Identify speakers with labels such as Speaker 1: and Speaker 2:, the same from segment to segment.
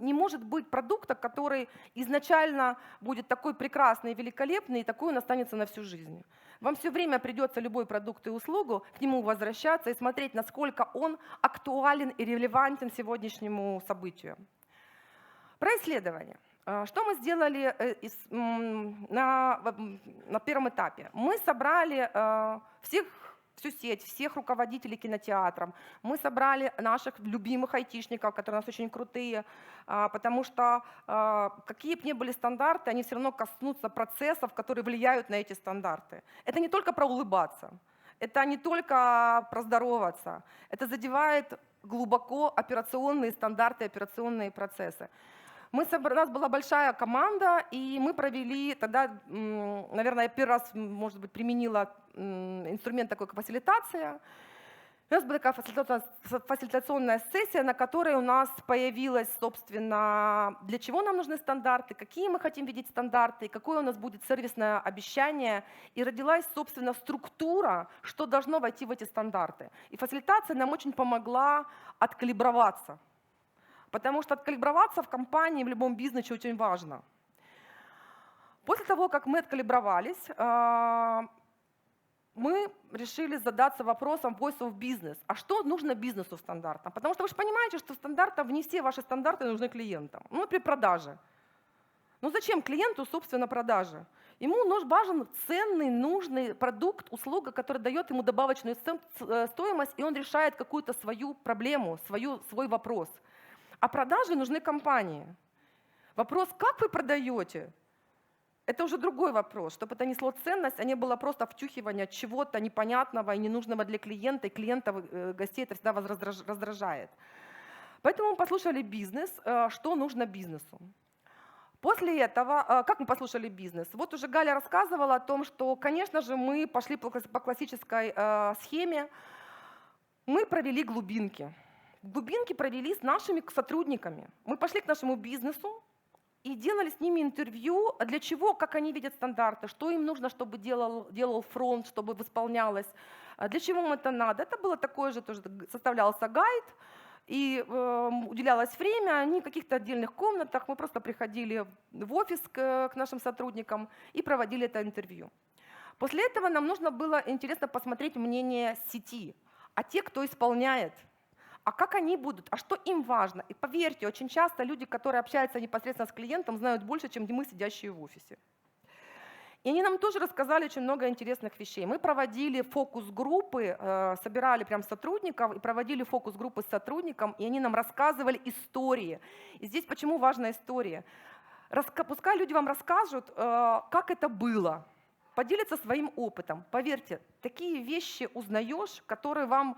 Speaker 1: Не может быть продукта, который изначально будет такой прекрасный и великолепный, и такой он останется на всю жизнь. Вам все время придется любой продукт и услугу к нему возвращаться и смотреть, насколько он актуален и релевантен сегодняшнему событию. Про исследование. Что мы сделали на первом этапе? Мы собрали всю сеть, всех руководителей кинотеатров. Мы собрали наших любимых айтишников, которые у нас очень крутые, потому что какие бы ни были стандарты, они все равно коснутся процессов, которые влияют на эти стандарты. Это не только про улыбаться, это не только про здороваться, это задевает глубоко операционные стандарты, операционные процессы. У нас была большая команда, и мы провели тогда, наверное, я первый раз, может быть, применила инструмент такой, как фасилитация. У нас была такая фасилитационная сессия, на которой у нас появилось, собственно, для чего нам нужны стандарты, какие мы хотим видеть стандарты, какое у нас будет сервисное обещание. И родилась, собственно, структура, что должно войти в эти стандарты. И фасилитация нам очень помогла откалиброваться. Потому что откалиброваться в компании, в любом бизнесе очень важно. После того, как мы откалибровались, мы решили задаться вопросом voice of business. А что нужно бизнесу в стандартах? Потому что вы же понимаете, что стандартов не все ваши стандарты нужны клиентам. Ну, при продаже. Ну зачем клиенту, собственно, продажи? Ему важен ценный, нужный продукт, услуга, который дает ему добавочную стоимость, и он решает какую-то свою проблему, свой вопрос. А продажи нужны компании. Вопрос, как вы продаете, это уже другой вопрос, чтобы это несло ценность, а не было просто втюхивание чего-то непонятного и ненужного для клиента, и гостей это всегда раздражает. Поэтому мы послушали бизнес, что нужно бизнесу. После этого, как мы послушали бизнес? Вот уже Галя рассказывала о том, что, конечно же, мы пошли по классической схеме, мы провели глубинки. Глубинки провели с нашими сотрудниками. Мы пошли к нашему бизнесу и делали с ними интервью, для чего, как они видят стандарты, что им нужно, чтобы делал фронт, чтобы восполнялось, для чего им это надо. Это было такое же, тоже составлялся гайд, и уделялось время, они в каких-то отдельных комнатах, мы просто приходили в офис к нашим сотрудникам и проводили это интервью. После этого нам нужно было, интересно, посмотреть мнение сети, а те, кто исполняет. А как они будут, а что им важно? И поверьте, очень часто люди, которые общаются непосредственно с клиентом, знают больше, чем мы, сидящие в офисе. И они нам тоже рассказали очень много интересных вещей. Мы проводили фокус-группы, собирали прям сотрудников и проводили фокус-группы с сотрудником, и они нам рассказывали истории. И здесь почему важна история? Пускай люди вам расскажут, как это было. Поделиться своим опытом. Поверьте, такие вещи узнаешь, которые вам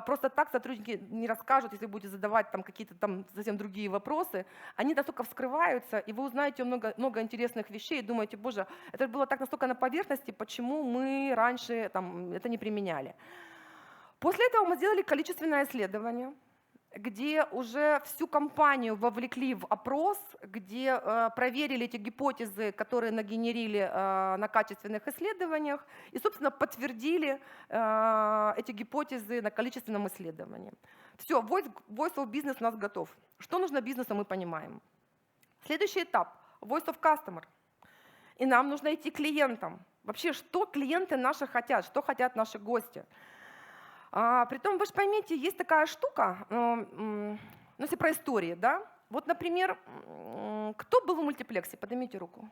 Speaker 1: просто так сотрудники не расскажут, если будете задавать там какие-то там совсем другие вопросы. Они настолько вскрываются, и вы узнаете много интересных вещей, и думаете, боже, это было так настолько на поверхности, почему мы раньше там, это не применяли. После этого мы сделали количественное исследование, где уже всю компанию вовлекли в опрос, где проверили эти гипотезы, которые нагенерили на качественных исследованиях, и, собственно, подтвердили эти гипотезы на количественном исследовании. Все, voice of business у нас готов. Что нужно бизнесу, мы понимаем. Следующий этап – voice of customer. И нам нужно идти к клиентам. Вообще, что клиенты наши хотят, что хотят наши гости. Притом, вы же поймите, есть такая штука, ну, если про истории, да? Вот, например, кто был в мультиплексе? Поднимите руку.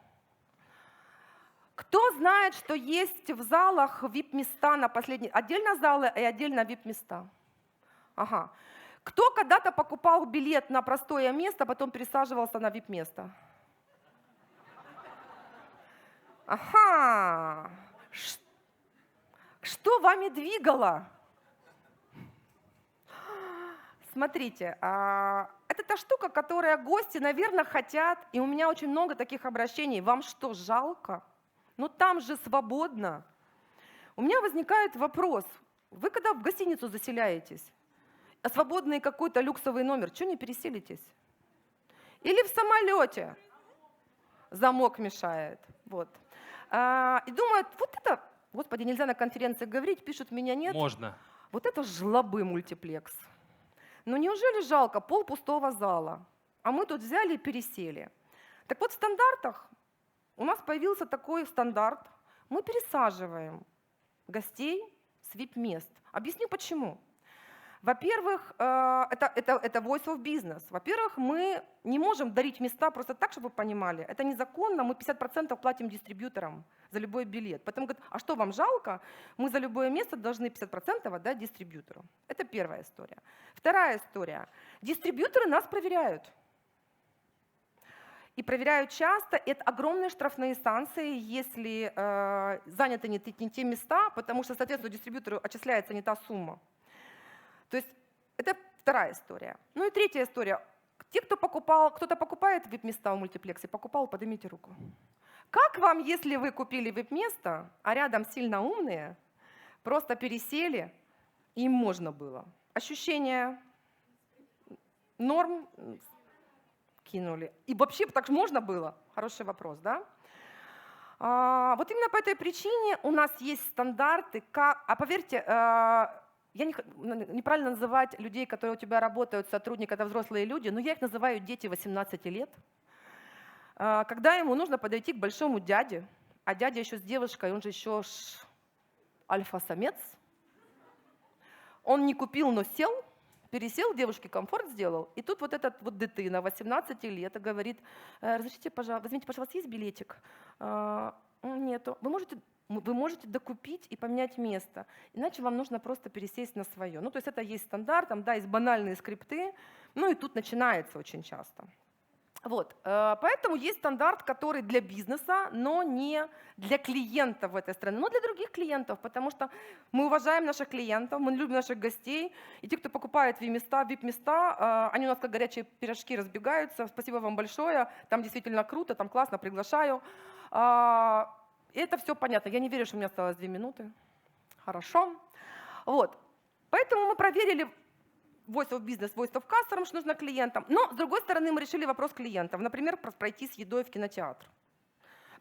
Speaker 1: Кто знает, что есть в залах VIP-места на последние... Отдельно залы и отдельно VIP-места? Ага. Кто когда-то покупал билет на простое место, а потом пересаживался на VIP-место? Ага. Что вами двигало? Смотрите, это та штука, которую гости, наверное, хотят, и у меня очень много таких обращений. Вам что, жалко? Ну там же свободно. У меня возникает вопрос. Вы когда в гостиницу заселяетесь, а свободный какой-то люксовый номер, что не переселитесь? Или в самолете замок мешает. Вот. И думают, вот это, господи, нельзя на конференции говорить, пишут, меня нет.
Speaker 2: Можно.
Speaker 1: Вот это жлобы мультиплекс. Ну неужели жалко полпустого зала? а мы тут взяли и пересели. Так вот, в стандартах у нас появился такой стандарт. Мы пересаживаем гостей с VIP-мест. Объясню почему. Во-первых, это voice of business. Во-первых, мы не можем дарить места просто так, чтобы вы понимали. Это незаконно, мы 50% платим дистрибьюторам за любой билет. Поэтому говорят, а что вам жалко? Мы за любое место должны 50% отдать дистрибьютору. Это первая история. Вторая история. Дистрибьюторы нас проверяют. И проверяют часто, это огромные штрафные санкции, если заняты не те места, потому что, соответственно, дистрибьютору отчисляется не та сумма. То есть это вторая история. Ну и третья история. Те, кто-то покупает VIP-места в мультиплексе, покупал, поднимите руку. Как вам, если вы купили VIP-место, а рядом сильно умные, просто пересели, и им можно было? Ощущение норм кинули. И вообще так же можно было? Хороший вопрос, да? Вот именно по этой причине у нас есть стандарты. А поверьте, неправильно называть людей, которые у тебя работают, сотрудники, это взрослые люди, но я их называю дети 18 лет. Когда ему нужно подойти к большому дяде, а дядя еще с девушкой, он же еще альфа-самец, он не купил, но сел, пересел, девушке комфорт сделал, и тут вот этот вот дитина 18 лет говорит, разрешите, пожалуйста, возьмите, пожалуйста, есть билетик? Нету. Вы можете докупить и поменять место, иначе вам нужно просто пересесть на свое. Ну, то есть это есть стандарт, там, да, есть банальные скрипты, ну и тут начинается очень часто. Вот, поэтому есть стандарт, который для бизнеса, но не для клиентов в этой стране, но для других клиентов, потому что мы уважаем наших клиентов, мы любим наших гостей, и те, кто покупает VIP-места, они у нас как горячие пирожки разбегаются. Спасибо вам большое, там действительно круто, там классно, приглашаю. И это все понятно. Я не верю, что у меня осталось 2 минуты. Хорошо. Вот. Поэтому мы проверили voice of business, voice of customer, что нужно клиентам. Но, с другой стороны, мы решили вопрос клиентов. Например, пройти с едой в кинотеатр.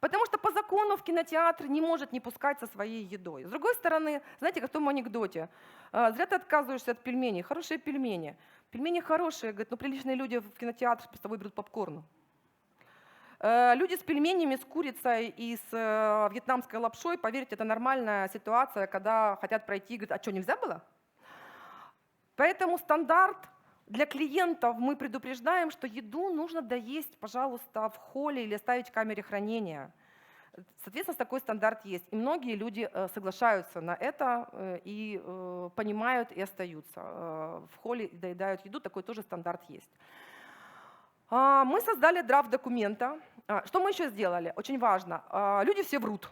Speaker 1: Потому что по закону в кинотеатр не может не пускать со своей едой. С другой стороны, знаете, как в том анекдоте. Зря ты отказываешься от пельменей. Хорошие пельмени. Пельмени хорошие. Говорят, но приличные люди в кинотеатр с тобой берут попкорн. Люди с пельменями, с курицей и с вьетнамской лапшой, поверьте, это нормальная ситуация, когда хотят пройти, говорят, а что, нельзя было? Поэтому стандарт для клиентов мы предупреждаем, что еду нужно доесть, пожалуйста, в холле или оставить в камере хранения. Соответственно, такой стандарт есть. И многие люди соглашаются на это и понимают и остаются. В холле доедают еду, такой тоже стандарт есть. Мы создали драфт документа. Что мы еще сделали? Очень важно. Люди все врут,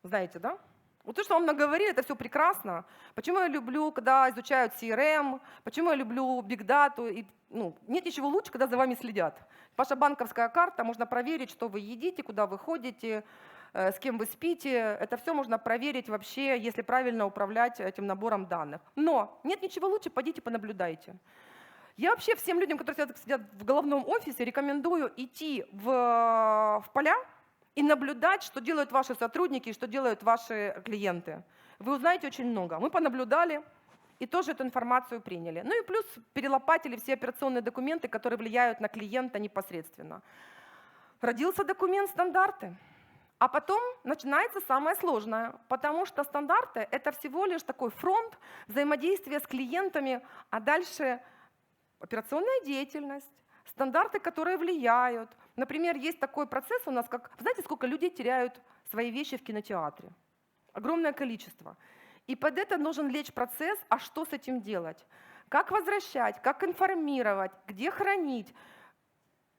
Speaker 1: знаете, да? Вот то, что вам наговорили, это все прекрасно. Почему я люблю, когда изучают CRM, почему я люблю Big Data. Нет ничего лучше, когда за вами следят. Ваша банковская карта, можно проверить, что вы едите, куда вы ходите, с кем вы спите. Это все можно проверить вообще, если правильно управлять этим набором данных. Но нет ничего лучше, пойдите понаблюдайте. Я вообще всем людям, которые сидят в головном офисе, рекомендую идти в поля и наблюдать, что делают ваши сотрудники и что делают ваши клиенты. Вы узнаете очень много. Мы понаблюдали и тоже эту информацию приняли. Ну и плюс перелопатили все операционные документы, которые влияют на клиента непосредственно. Родился документ стандарты. А потом начинается самое сложное, потому что стандарты – это всего лишь такой фронт взаимодействия с клиентами, а дальше операционная деятельность, стандарты, которые влияют. Например, есть такой процесс у нас, как, знаете, сколько людей теряют свои вещи в кинотеатре? Огромное количество. И под это нужен лечь процесс, а что с этим делать? Как возвращать, как информировать, где хранить?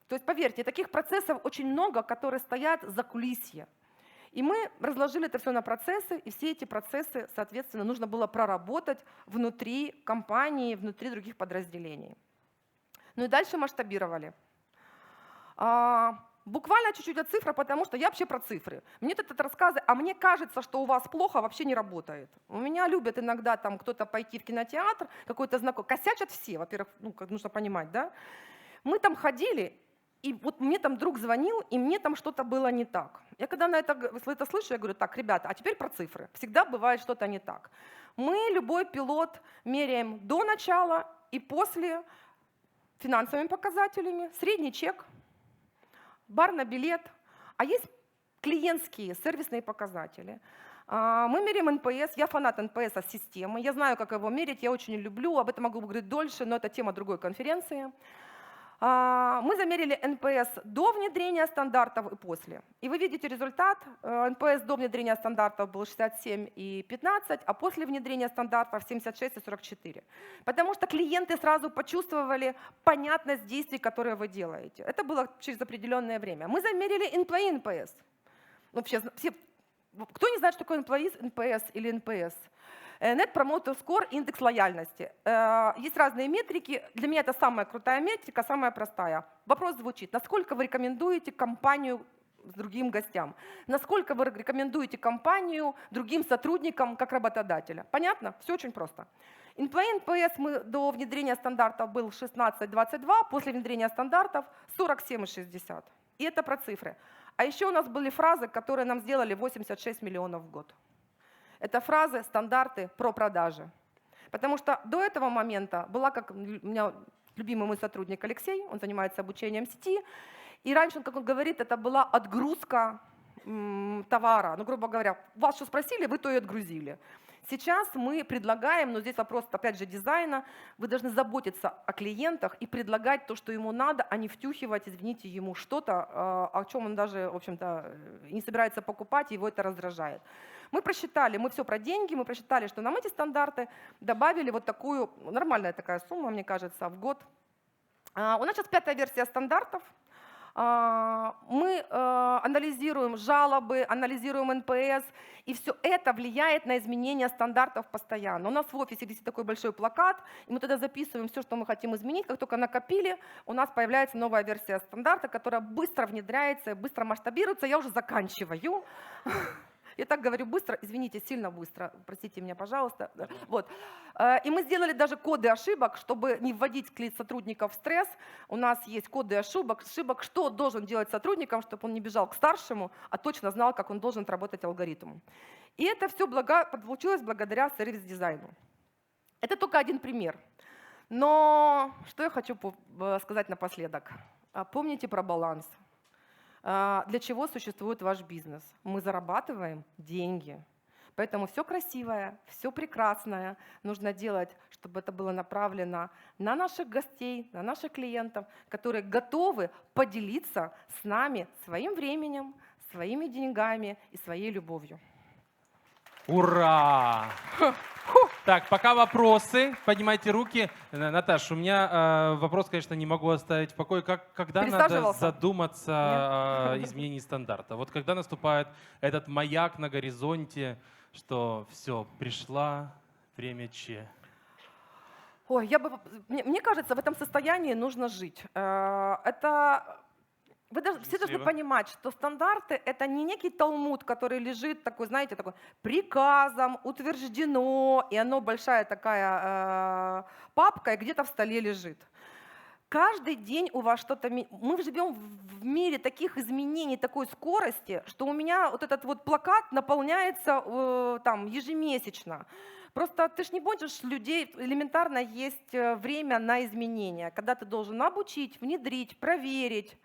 Speaker 1: То есть, поверьте, таких процессов очень много, которые стоят за кулисье. И мы разложили это все на процессы, и все эти процессы, соответственно, нужно было проработать внутри компании, внутри других подразделений. Ну и дальше масштабировали. Буквально чуть-чуть от цифр, потому что я вообще про цифры. Мне тут рассказы, а мне кажется, что у вас плохо, вообще не работает. У меня любят иногда там кто-то пойти в кинотеатр, какой-то знакомый. Косячат все, во-первых, как нужно понимать, да? Мы там ходили, и вот мне там друг звонил, и мне там что-то было не так. Я когда это слышу, я говорю, так, ребята, а теперь про цифры. Всегда бывает что-то не так. Мы любой пилот меряем до начала и после финансовыми показателями, средний чек, бар на билет, а есть клиентские сервисные показатели. Мы меряем НПС, я фанат НПС системы, я знаю, как его мерить, я очень люблю, об этом могу говорить дольше, но это тема другой конференции. Мы замерили НПС до внедрения стандартов и после. И вы видите результат. НПС до внедрения стандартов был 67 и 15, а после внедрения стандартов 76 и 44. Потому что клиенты сразу почувствовали понятность действий, которые вы делаете. Это было через определенное время. Мы замерили employee NPS. Вообще, кто не знает, что такое employee NPS или NPS? Net Promoter Score, индекс лояльности. Есть разные метрики. Для меня это самая крутая метрика, самая простая. Вопрос звучит: насколько вы рекомендуете компанию с другим гостям? Насколько вы рекомендуете компанию другим сотрудникам как работодателя? Понятно? Все очень просто. Employee NPS мы до внедрения стандартов был 16,22, после внедрения стандартов 47,60. И это про цифры. А еще у нас были фразы, которые нам сделали 86 миллионов в год. Это фразы, стандарты про продажи. Потому что до этого момента была, как у меня любимый мой сотрудник Алексей, он занимается обучением сети, и раньше, как он говорит, это была отгрузка товара. Ну, грубо говоря, вас что спросили, вы то и отгрузили. Сейчас мы предлагаем, но здесь вопрос, опять же, дизайна, вы должны заботиться о клиентах и предлагать то, что ему надо, а не втюхивать, извините, ему что-то, о чем он даже, в общем-то, не собирается покупать, и его это раздражает. Мы просчитали, мы все про деньги, мы просчитали, что нам эти стандарты добавили вот такую, нормальная такая сумма, мне кажется, в год. У нас сейчас 5-я версия стандартов. Мы анализируем жалобы, анализируем НПС, и все это влияет на изменение стандартов постоянно. У нас в офисе висит такой большой плакат, и мы туда записываем все, что мы хотим изменить. Как только накопили, у нас появляется новая версия стандарта, которая быстро внедряется, быстро масштабируется. Я уже заканчиваю. Я так говорю быстро, извините, сильно быстро, простите меня, пожалуйста. Вот. И мы сделали даже коды ошибок, чтобы не вводить сотрудников в стресс. У нас есть коды ошибок, что должен делать сотрудникам, чтобы он не бежал к старшему, а точно знал, как он должен отработать алгоритм. И это все получилось благодаря Сервис Дизайну. Это только один пример. Но что я хочу сказать напоследок. Помните про баланс. Для чего существует ваш бизнес? Мы зарабатываем деньги. Поэтому все красивое, все прекрасное нужно делать, чтобы это было направлено на наших гостей, на наших клиентов, которые готовы поделиться с нами своим временем, своими деньгами и своей любовью.
Speaker 2: Ура! Так, пока вопросы, поднимайте руки. Наташа, у меня вопрос, конечно, не могу оставить в покое. Когда надо задуматься о изменении стандарта? Вот когда наступает этот маяк на горизонте, что все, пришла время Че?
Speaker 1: Ой, мне кажется, в этом состоянии нужно жить. Вы все должны понимать, что стандарты — это не некий талмуд, который лежит такой, знаете, такой приказом, утверждено, и оно большая такая папка, и где-то в столе лежит. Каждый день у вас что-то... Мы живем в мире таких изменений, такой скорости, что у меня вот этот вот плакат наполняется там ежемесячно. Просто ты ж не будешь людей, элементарно есть время на изменения, когда ты должен обучить, внедрить, проверить.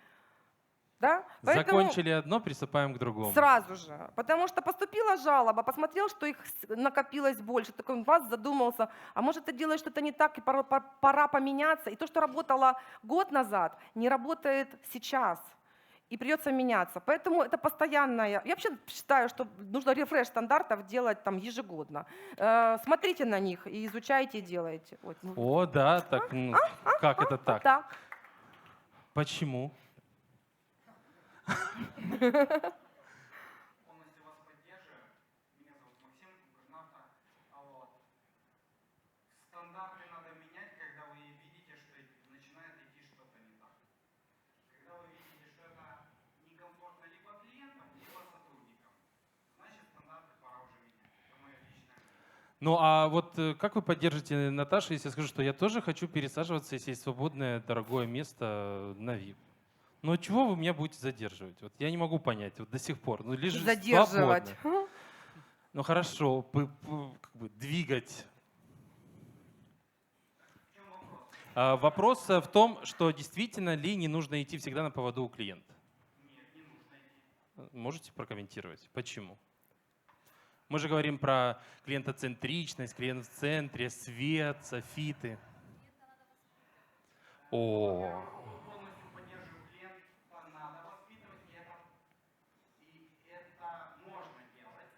Speaker 1: Да?
Speaker 2: Закончили одно, приступаем к другому.
Speaker 1: Сразу же. Потому что поступила жалоба, посмотрел, что их накопилось больше, такой вас задумался, а может ты делаешь что-то не так, и пора поменяться. И то, что работало год назад, не работает сейчас. И придется меняться. Поэтому это постоянное. Я вообще считаю, что нужно рефреш стандартов делать там ежегодно. Смотрите на них и изучайте, и делайте.
Speaker 2: О, да, так, как это так?
Speaker 1: Так.
Speaker 2: Почему?
Speaker 3: Полностью вас поддерживаю. Меня зовут Максим, губернатор. Стандарты надо менять, когда вы видите, что начинает идти что-то не так. Когда вы видите, что это некомфортно либо клиентам, либо сотрудникам, значит стандарты пора уже менять. Это мое личное мнение.
Speaker 2: Ну а вот как вы поддержите Наташу, если я скажу, что я тоже хочу пересаживаться, если есть свободное, дорогое место на VIP? Но чего вы меня будете задерживать? Вот я не могу понять вот до сих пор. Ну, лишь
Speaker 1: задерживать.
Speaker 2: Свободно. Ну хорошо, как бы двигать. Вопрос в том, что действительно ли не нужно идти всегда на поводу у клиента?
Speaker 3: Нет, не нужно идти.
Speaker 2: Можете прокомментировать? Почему? Мы же говорим про клиентоцентричность, клиент в центре, свет, софиты. О.
Speaker 3: Полностью поддерживаю клиента, надо воспитывать и это можно делать.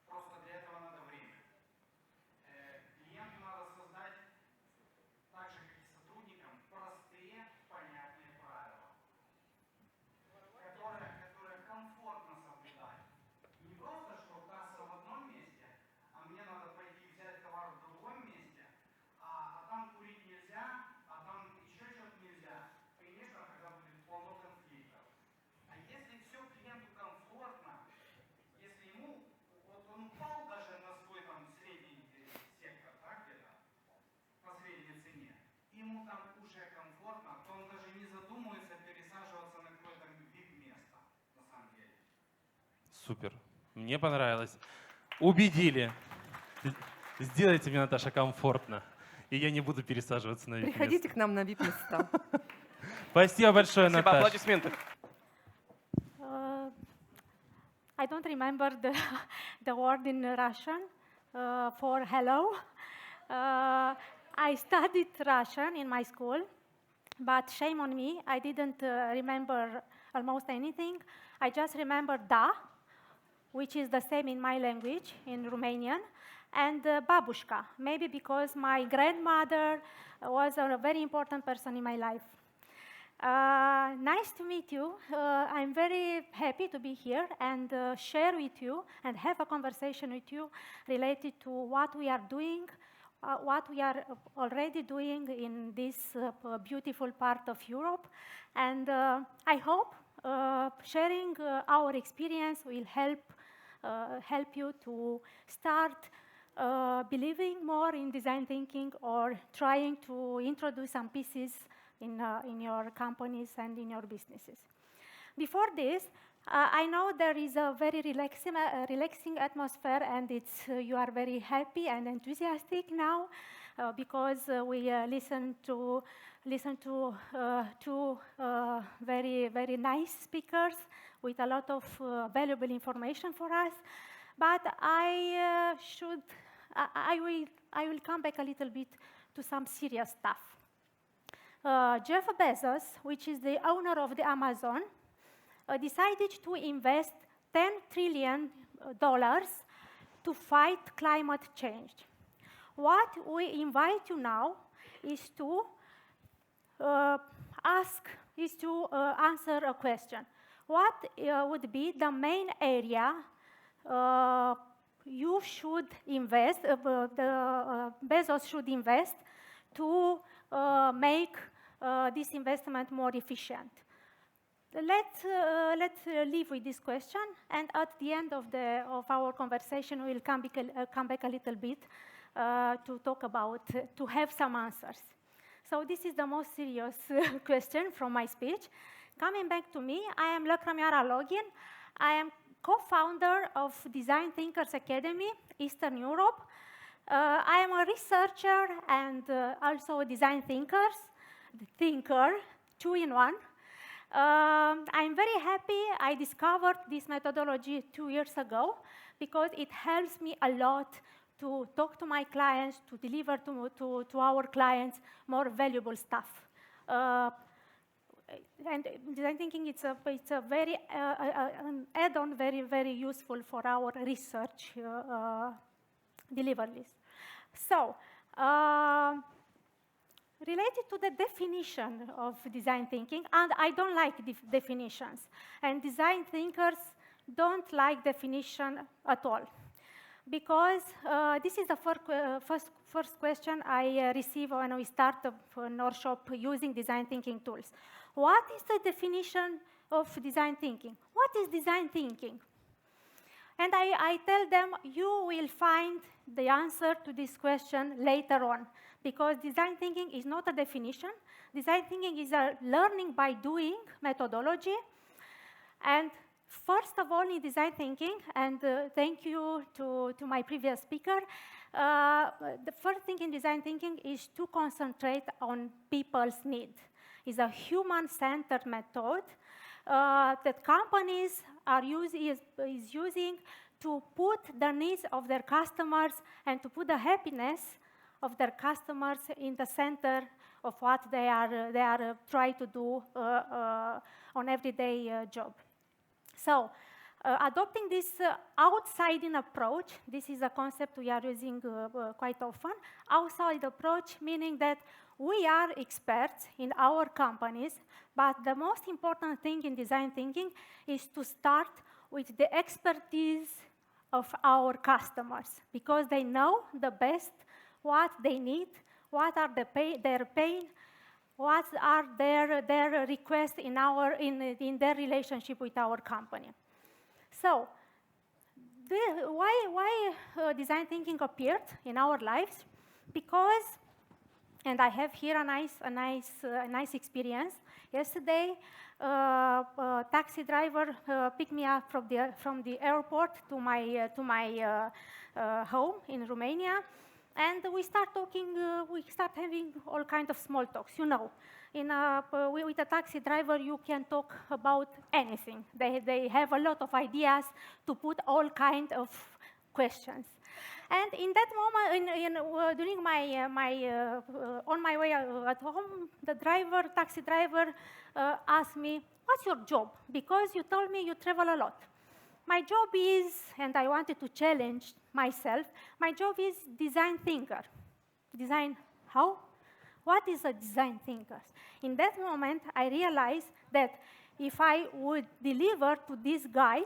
Speaker 3: Просто для этого надо время. Клиенту надо создать, так же как и сотрудникам, простые, понятные правила, которые комфортно соблюдать. Не просто, что касса в одном месте, а мне надо пойти взять товар в другом месте, а там курить нельзя, а там еще что-то нельзя. Конечно, тогда будет полно конфликтов. А если все клиенту комфортно, если ему, вот он упал даже на свой там средний сектор, да, где-то, по средней цене, ему там уже комфортно, то он даже не задумывается пересаживаться на какое-то VIP-место, на самом деле.
Speaker 2: Супер. Мне понравилось. Убедили. Сделайте мне, Наташа, комфортно. И я не буду пересаживаться на VIP-место.
Speaker 1: Приходите к нам на VIP-места.
Speaker 2: Спасибо большое,
Speaker 4: Спасибо,
Speaker 2: Наташа.
Speaker 4: аплодисменты.
Speaker 5: I don't remember the word in Russian for hello. I studied Russian in my school, but shame on me, I didn't remember almost anything. I just remember da, which is the same in my language, in Romanian, and babushka, maybe because my grandmother was a very important person in my life. Nice to meet you. I'm very happy to be here and share with you and have a conversation with you related to what we are doing, what we are already doing in this beautiful part of Europe. And I hope sharing our experience will help you to start believing more in design thinking or trying to introduce some pieces in your companies and in your businesses. Before this, I know there is a very relaxing atmosphere, and you are very happy and enthusiastic now because we listen to two very nice speakers with a lot of valuable information for us. But I will come back a little bit to some serious stuff. Jeff Bezos, which is the owner of the Amazon, decided to invest $10 trillion to fight climate change. What we invite you now is to answer a question. What would be the main area you should invest, Bezos should invest to make this investment more efficient? Let's leave with this question, and at the end of our conversation, we'll come back a little bit to have some answers. So this is the most serious question from my speech. Coming back to me, I am Lăcrămioara Login. I am co-founder of Design Thinkers Academy, Eastern Europe. I am a researcher and also a design thinker, two in one. I'm very happy I discovered this methodology 2 years ago because it helps me a lot to talk to my clients, to deliver to our clients more valuable stuff. And design thinking, it's a very an add-on, very useful for our research deliveries. So, related to the definition of design thinking, and I don't like definitions, and design thinkers don't like definition at all, because this is the first question I receive when we start an workshop using design thinking tools. What is the definition of design thinking? What is design thinking? And I tell them, you will find the answer to this question later on, because design thinking is not a definition. Design thinking is a learning by doing methodology. And first of all, in design thinking, and thank you to my previous speaker, The first thing in design thinking is to concentrate on people's needs. It's a human-centered method that companies are using to put the needs of their customers and to put the happiness of their customers in the center of what they are trying to do on everyday job. So, adopting this outside-in approach, this is a concept we are using quite often. Outside approach meaning that we are experts in our companies, but the most important thing in design thinking is to start with the expertise of our customers, because they know the best what they need, what are their pain, what are their requests in their relationship with our company. So, why design thinking appeared in our lives? Because, and I have here a nice experience. Yesterday, a taxi driver picked me up from the airport to my home in Romania, and we start talking. We start having all kinds of small talks. You know, with a taxi driver, you can talk about anything. They have a lot of ideas to put all kinds of questions. And in that moment, during on my way at home, the taxi driver, asked me, "What's your job? Because you told me you travel a lot." My job is, and I wanted to challenge myself, my job is design thinker. Design how? What is a design thinker? In that moment, I realized that if I would deliver to this guy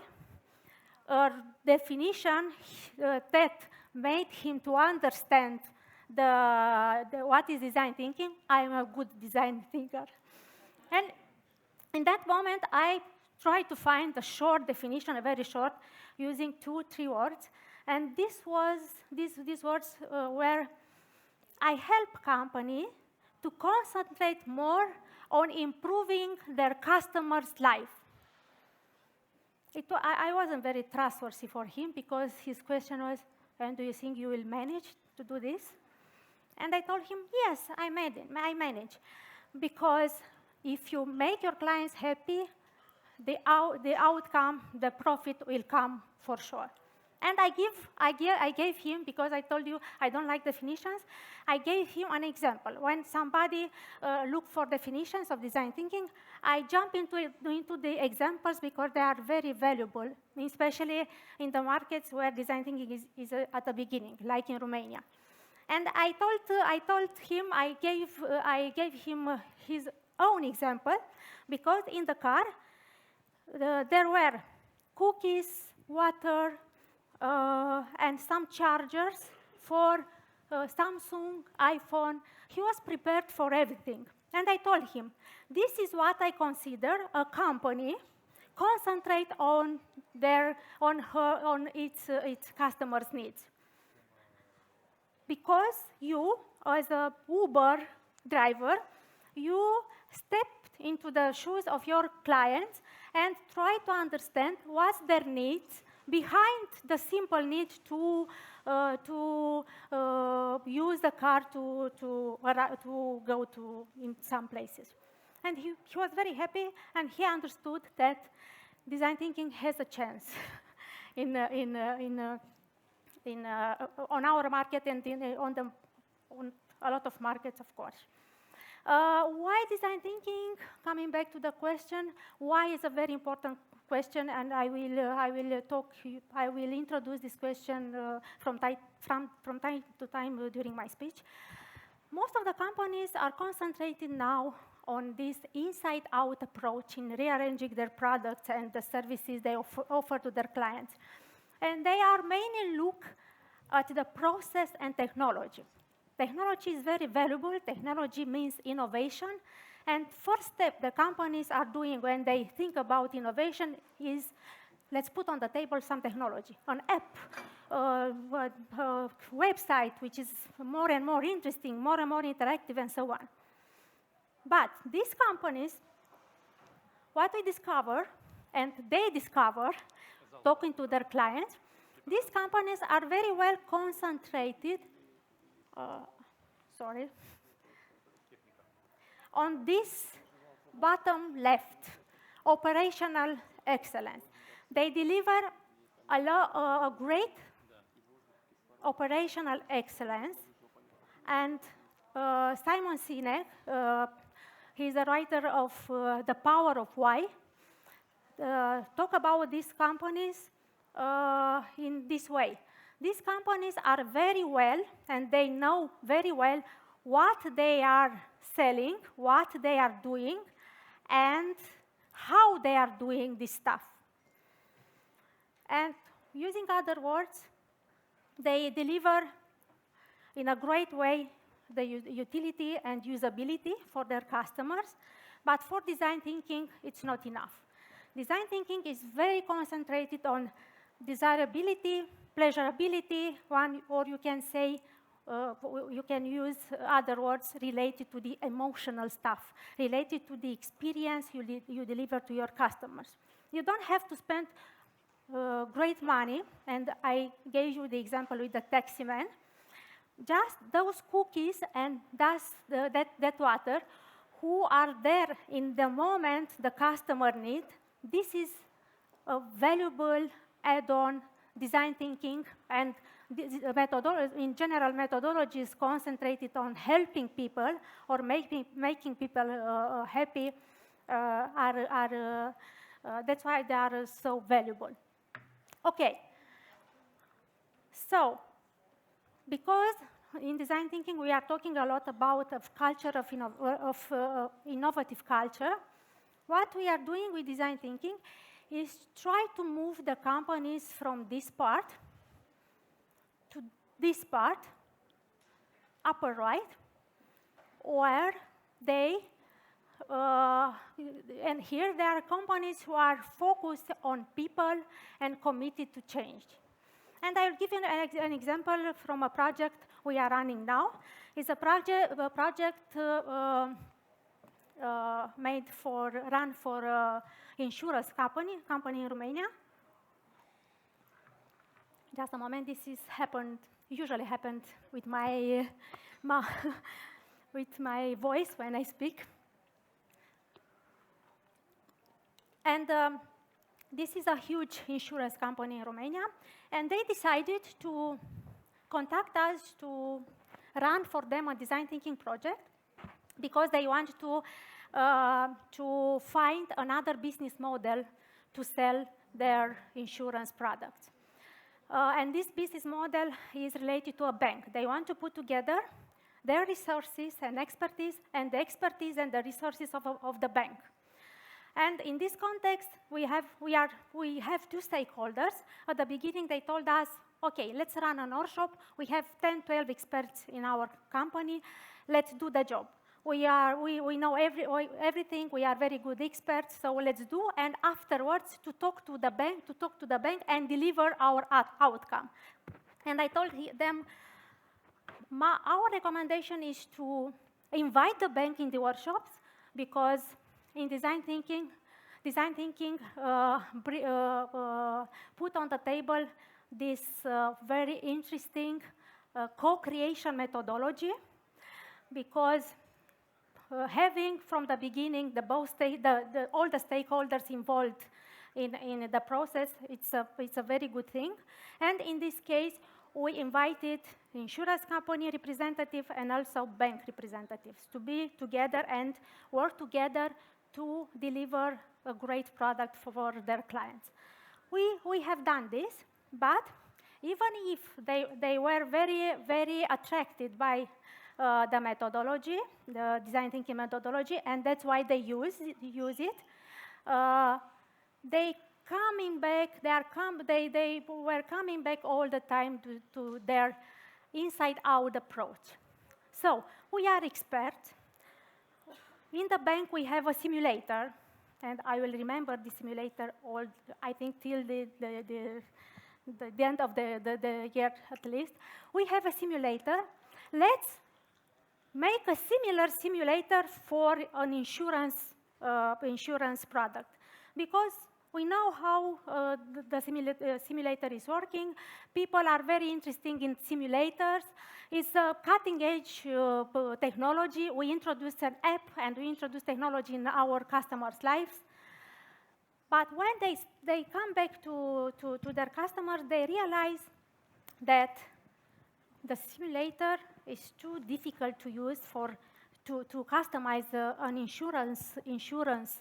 Speaker 5: a definition that made him to understand what is design thinking, I'm a good design thinker. And in that moment, I tried to find a short definition, a very short, using 2-3 words. And these words were, I help company to concentrate more on improving their customers' life. I wasn't very trustworthy for him, because his question was, and do you think you will manage to do this? And I told him, yes, I manage. Because if you make your clients happy, the outcome, the profit will come for sure. And I gave him, because I told you I don't like definitions, I gave him an example. When somebody looked for definitions of design thinking, I jump into the examples because they are very valuable, especially in the markets where design thinking is at the beginning, like in Romania. And I gave him his own example, because in the car there were cookies, water, and some chargers for Samsung, iPhone. He was prepared for everything. And I told him, this is what I consider a company concentrate on its customers' needs. Because you, as a Uber driver, you stepped into the shoes of your clients and try to understand what's their needs behind the simple need to use the car to go to in some places. And he was very happy, and he understood that design thinking has a chance on our market and on a lot of markets, of course. Why design thinking? Coming back to the question, why is a very important question, and I will introduce this question from time to time during my speech. Most of the companies are concentrated now on this inside-out approach in rearranging their products and the services they offer to their clients. And they are mainly look at the process and technology. Technology is very valuable. Technology means innovation. And first step the companies are doing when they think about innovation is, let's put on the table some technology, an app, website, which is more and more interesting, more and more interactive, and so on. But these companies, what we discover, and they discover, talking to their clients, These companies are very well concentrated, on this bottom left, operational excellence. They deliver a great operational excellence, and Simon Sinek, he's the writer of The Power of Why, talk about these companies in this way. These companies are very well, and they know very well what they are selling, what they are doing, and how they are doing this stuff. And using other words, they deliver in a great way the utility and usability for their customers, but for design thinking, it's not enough. Design thinking is very concentrated on desirability, pleasurability, or you can say, you can use other words related to the emotional stuff, related to the experience you deliver to your customers. You don't have to spend great money, and I gave you the example with the taxi man. Just those cookies and that water who are there in the moment the customer needs, this is a valuable add-on design thinking, and in general methodologies concentrated on helping people or making people happy that's why they are so valuable. Okay, so because in design thinking we are talking a lot about a culture of innovative culture, what we are doing with design thinking is try to move the companies from this part to this part, upper right, where they, and here there are companies who are focused on people and committed to change. And I'll give you an example from a project we are running now. It's a project run for insurance company in Romania. Just a moment, this is usually happened with my with my voice when I speak. And this is a huge insurance company in Romania, and they decided to contact us to run for them a design thinking project because they want to find another business model to sell their insurance products. And this business model is related to a bank. They want to put together their resources and expertise, and the expertise and the resources of the bank. And in this context, we have two stakeholders. At the beginning, they told us, okay, let's run an workshop. We have 10, 12 experts in our company. Let's do the job. We know everything. We are very good experts, so let's do. And afterwards, to talk to the bank and deliver our outcome. And I told them, our recommendation is to invite the bank in the workshops, because in design thinking put on the table this very interesting co-creation methodology, because having from the beginning all the stakeholders involved in the process, it's a very good thing. And in this case, we invited insurance company representative and also bank representatives to be together and work together to deliver a great product for their clients. We have done this, but even if they were very, very attracted by the methodology, the design thinking methodology, and that's why they use it, they were coming back all the time to their inside-out approach. So we are experts. In the bank, we have a simulator, and I will remember the simulator I think till the end of the year at least. We have a simulator. Let's make a similar simulator for an insurance product, because We know how the simulator is working. People are very interested in simulators. It's a cutting-edge technology. We introduced an app, and we introduced technology in our customers' lives. But when they come back to their customers, they realize that the simulator is too difficult to use to customize an insurance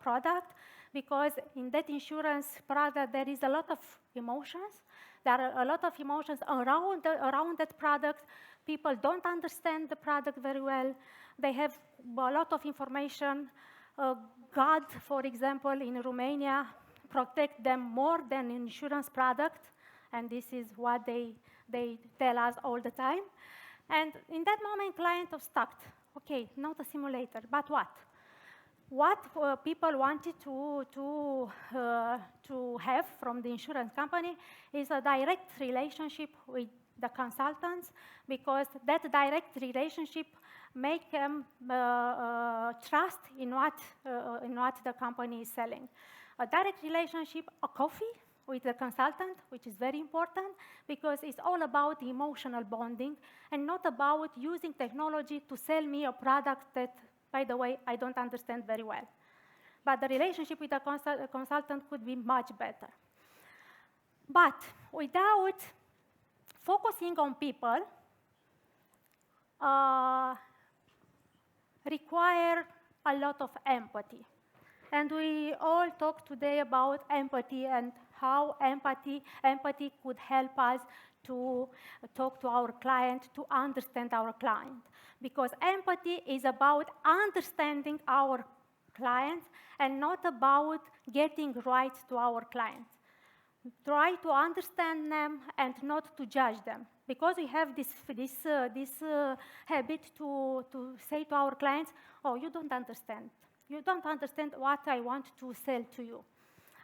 Speaker 5: product, because in that insurance product there is a lot of emotions. There are a lot of emotions around that product. People don't understand the product very well. They have a lot of information. God, for example, in Romania, protect them more than insurance product, and this is what they tell us all the time. And in that moment, client was stuck. Okay, not a simulator, but what? What people wanted to have from the insurance company is a direct relationship with the consultants, because that direct relationship make them trust in what the company is selling. A direct relationship, a coffee with the consultant, which is very important, because it's all about emotional bonding and not about using technology to sell me a product that, by the way, I don't understand very well. But the relationship with the consultant could be much better. But without focusing on people, require a lot of empathy. And we all talk today about empathy and how empathy could help us to talk to our client, to understand our client. Because empathy is about understanding our clients and not about getting right to our clients. Try to understand them and not to judge them. Because we have this habit to say to our clients, oh, you don't understand. You don't understand what I want to sell to you.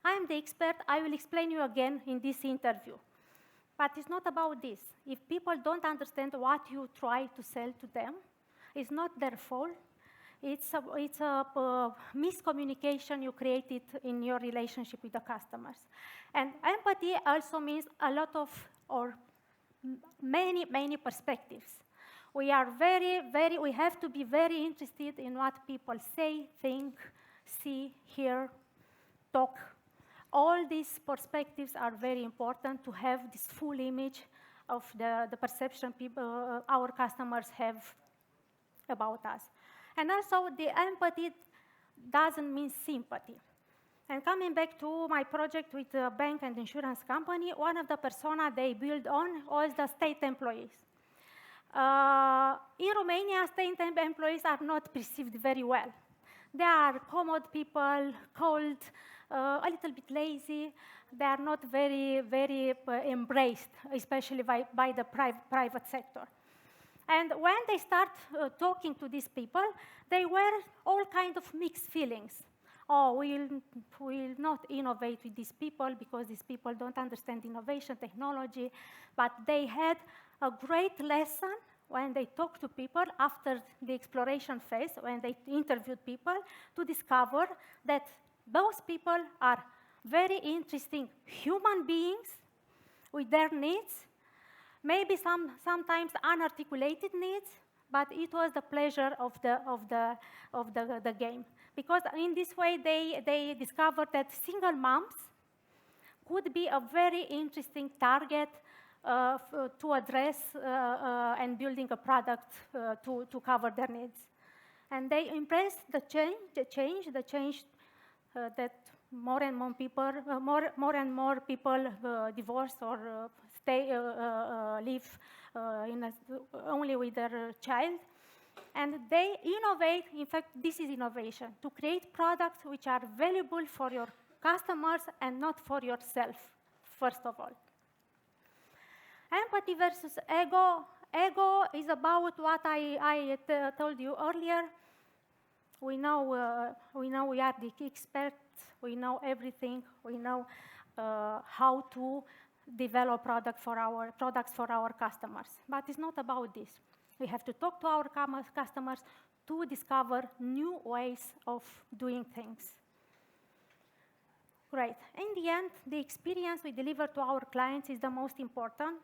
Speaker 5: I am the expert. I will explain you again in this interview. But it's not about this. If people don't understand what you try to sell to them, it's not their fault. It's a miscommunication you created in your relationship with the customers. And empathy also means a lot of, or many perspectives. We are we have to be very interested in what people say, think, see, hear, talk. All these perspectives are very important to have this full image of the perception our customers have about us. And also, the empathy doesn't mean sympathy. And coming back to my project with the bank and insurance company, one of the persona they built on was the state employees. In Romania, state employees are not perceived very well. They are common people, cold, a little bit lazy. They are not very embraced, especially by the private sector. And when they start talking to these people, they were all kind of mixed feelings. Oh, we'll not innovate with these people because these people don't understand innovation, technology. But they had a great lesson when they talked to people after the exploration phase, when they interviewed people, to discover that those people are very interesting human beings with their needs, maybe sometimes unarticulated needs, but it was the pleasure of the game. Because in this way, they discovered that single moms could be a very interesting target to address and building a product to cover their needs. And they embraced the change that more and more people divorce or live only with their child. And they innovate. In fact, this is innovation, to create products which are valuable for your customers and not for yourself, first of all. Empathy versus ego. Ego is about what I told you earlier. We know we are the experts. We know everything. We know how to develop products for our customers. But it's not about this. We have to talk to our customers to discover new ways of doing things. Great. In the end, the experience we deliver to our clients is the most important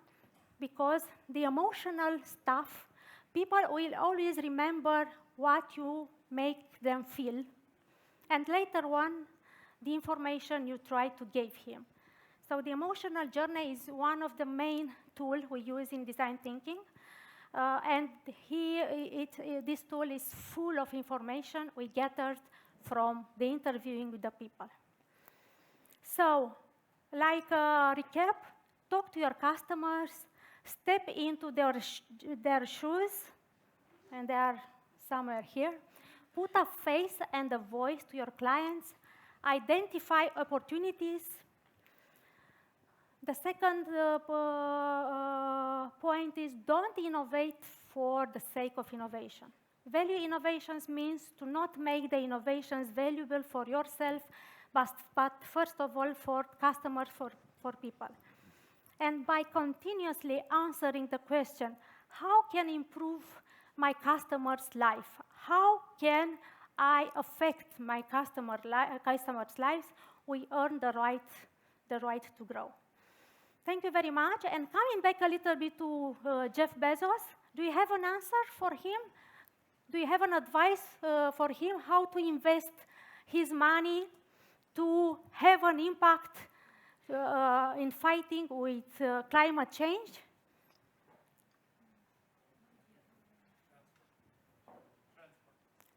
Speaker 5: because the emotional stuff, people will always remember what you make them feel. And later on, the information you try to give him. So the emotional journey is one of the main tools we use in design thinking. And this tool is full of information we gathered from the interviewing with the people. So, like a recap, talk to your customers, step into their shoes, and they are somewhere here. Put a face and a voice to your clients. Identify opportunities. The second point is don't innovate for the sake of innovation. Value innovations means to not make the innovations valuable for yourself, but first of all for customers, for people. And by continuously answering the question, how can I improve my customer's life? How can I affect my customers' lives? We earn the right to grow. Thank you very much. And coming back a little bit to Jeff Bezos, do you have an answer for him? Do you have an advice for him how to invest his money to have an impact in fighting with climate change?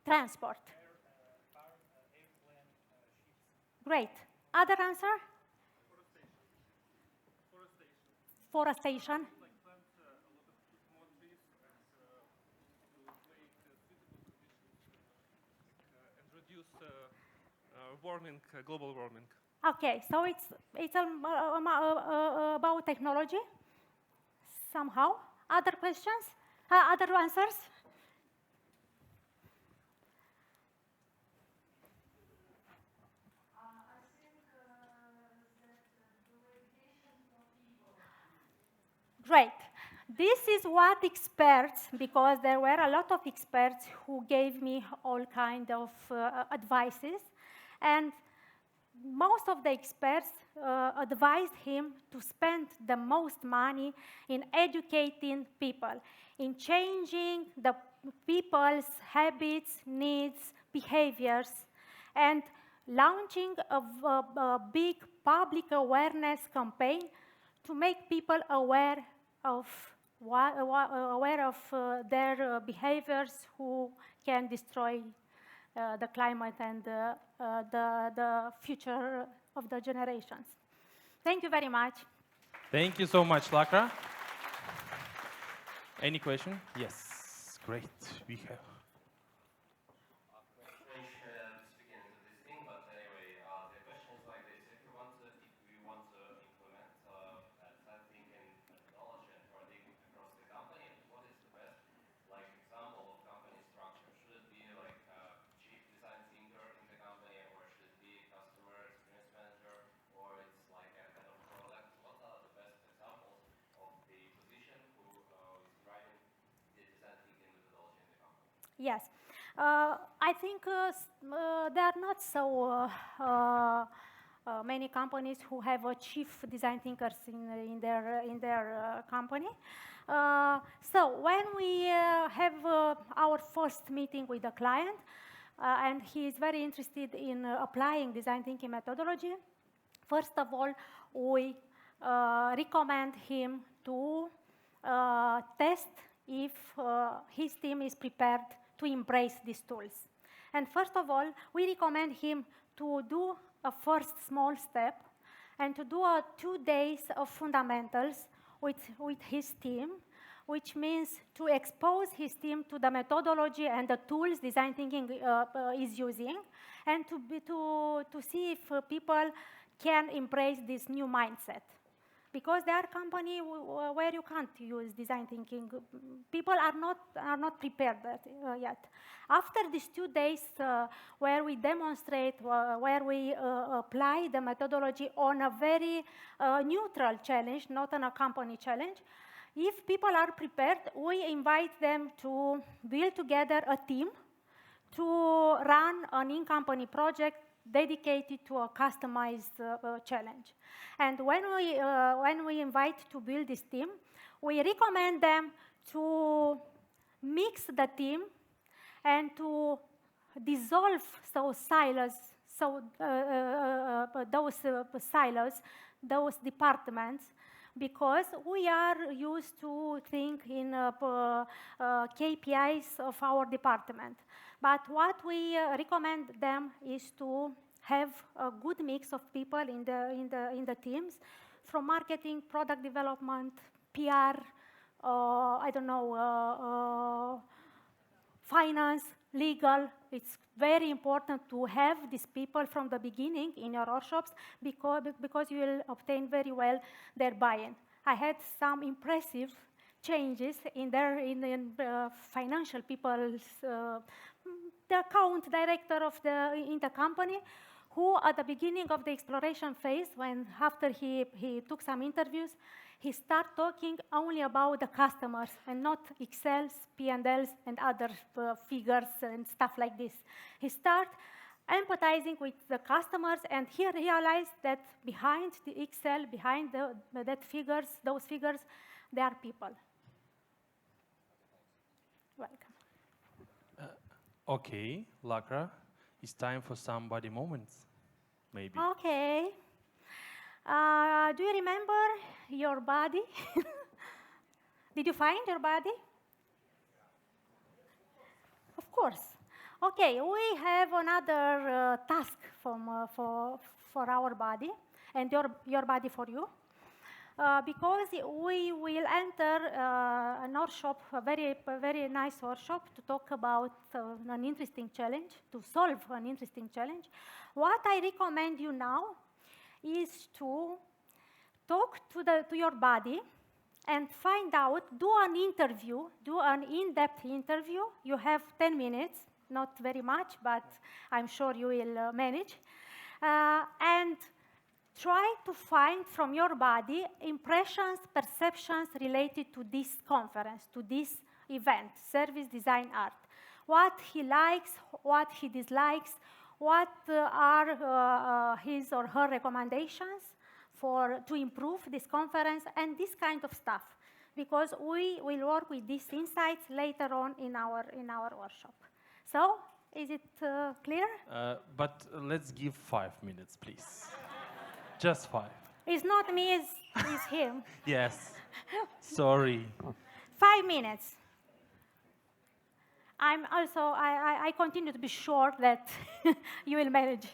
Speaker 5: Transport. Great. Other answer? Forestation.
Speaker 4: Like plant a lot of more trees and reduce warming, global warming.
Speaker 5: Okay, so it's about technology somehow. Other questions? Other answers? Great. This is what experts, because there were a lot of experts who gave me all kind of advices, and most of the experts advised him to spend the most money in educating people, in changing the people's habits, needs, behaviors, and launching a big public awareness campaign to make people aware of their behaviors who can destroy the climate and the future of the generations. Thank you very much.
Speaker 2: Thank you so much, Lakra. Any question? Yes, great. We have.
Speaker 5: Yes, I think there are not so many companies who have a chief design thinkers in their company. So when we have our first meeting with the client, and he is very interested in applying design thinking methodology, first of all, we recommend him to test if his team is prepared to embrace these tools. And first of all, we recommend him to do a first small step and to do 2 days of fundamentals with his team, which means to expose his team to the methodology and the tools design thinking is using, and to see if people can embrace this new mindset. Because there are companies where you can't use design thinking. People are not prepared yet. After these 2 days where we demonstrate, where we apply the methodology on a very neutral challenge, not on a company challenge, if people are prepared, we invite them to build together a team to run an in-company project dedicated to a customized challenge. And when we invite to build this team, we recommend them to mix the team and to dissolve those silos, those departments, because we are used to think in KPIs of our department. But what we recommend them is to have a good mix of people in the teams, from marketing, product development, PR, finance, legal. It's very important to have these people from the beginning in your workshops because you will obtain very well their buy-in. I had some impressive changes in financial people's, the account director in the company, who at the beginning of the exploration phase, after he took some interviews, he started talking only about the customers and not Excels, P&Ls, and other figures and stuff like this. He started empathizing with the customers, and he realized that behind the Excel, behind those figures, there are people. Welcome.
Speaker 2: Okay, Lakra, it's time for some body moments, maybe.
Speaker 5: Okay. Do you remember your body? Did you find your body? Of course. Okay, we have another task for our body and your body for you. Because we will enter an workshop, a very nice workshop, to talk about an interesting challenge, to solve an interesting challenge. What I recommend you now is to talk to your body and find out, do an in-depth interview. You have 10 minutes, not very much, but I'm sure you will manage. And try to find from your body impressions, perceptions related to this conference, to this event, Service Design Art. What he likes, what he dislikes, what are his or her recommendations to improve this conference, and this kind of stuff, because we will work with these insights later on in our workshop. So, is it clear?
Speaker 2: But let's give 5 minutes, please. Just 5.
Speaker 5: It's not me, it's him.
Speaker 2: Yes. Sorry.
Speaker 5: 5 minutes. I continue to be sure that you will manage.